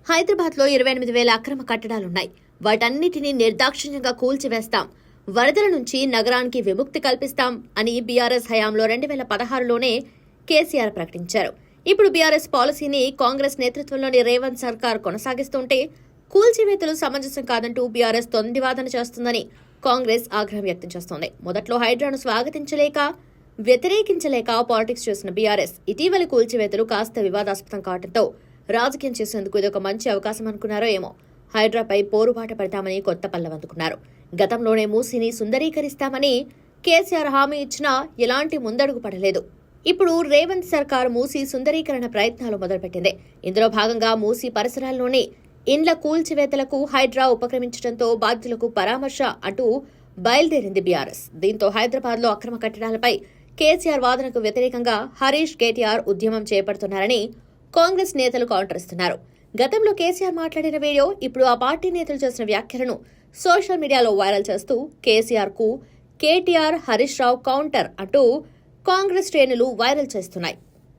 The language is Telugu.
హైదరాబాద్లో 28,000 అక్రమ కట్టడాలున్నాయి. వాటన్నిటినీ నిర్దాక్షిణ్యంగా కూల్చివేస్తాం, వరదల నుంచి నగరానికి విముక్తి కల్పిస్తాం అని బీఆర్ఎస్ హయాంలో 2016లోనే కేసీఆర్ ప్రకటించారు. ఇప్పుడు బీఆర్ఎస్ పాలసీని కాంగ్రెస్ నేతృత్వంలోని రేవంత్ సర్కార్ కొనసాగిస్తుంటే కూల్చివేతలు సమంజసం కాదంటూ బీఆర్ఎస్ తొందివాదన చేస్తుందని కాంగ్రెస్ ఆగ్రహం వ్యక్తం చేస్తోంది. మొదట్లో హైడ్రాను స్వాగతించలేక వ్యతిరేకించలేక పాలిటిక్స్ చేసిన బీఆర్ఎస్ ఇటీవలి కూల్చివేతలు కాస్త వివాదాస్పదం కావడంతో రాజకీయం చేసేందుకు ఇదొక మంచి అవకాశం అనుకున్నారో ఏమో. హైడ్రాపై పోరుబాట పడతామని కొత్త పల్లవందుకున్నారు. గతంలోనే మూసీని సుందరీకరిస్తామని కేసీఆర్ హామీ ఇచ్చినా ఎలాంటి ముందడుగు పడలేదు. ఇప్పుడు రేవంత్ సర్కార్ మూసీ సుందరీకరణ ప్రయత్నాలు మొదలుపెట్టింది. ఇందులో భాగంగా మూసీ పరిసరాల్లోని ఇండ్ల కూల్చివేతలకు హైడ్రా ఉపక్రమించడంతో బాధ్యులకు పరామర్శ అంటూ బయలుదేరింది బీఆర్ఎస్. దీంతో హైదరాబాద్లో అక్రమ కట్టడాలపై కేసీఆర్ వాదనకు వ్యతిరేకంగా హరీష్ కేటీఆర్ ఉద్యమం చేపడుతున్నారని కాంగ్రెస్ నేతలు కౌంటర్ ఇస్తున్నారు. గతంలో కేసీఆర్ మాట్లాడిన వీడియో ఇప్పుడు ఆ పార్టీ నేతలు చేసిన వ్యాఖ్యలను సోషల్ మీడియాలో వైరల్ చేస్తూ కేసీఆర్ కు కేటీఆర్ హరీష్ రావు కౌంటర్ అంటూ కాంగ్రెస్ శ్రేణులు వైరల్ చేస్తున్నాయి.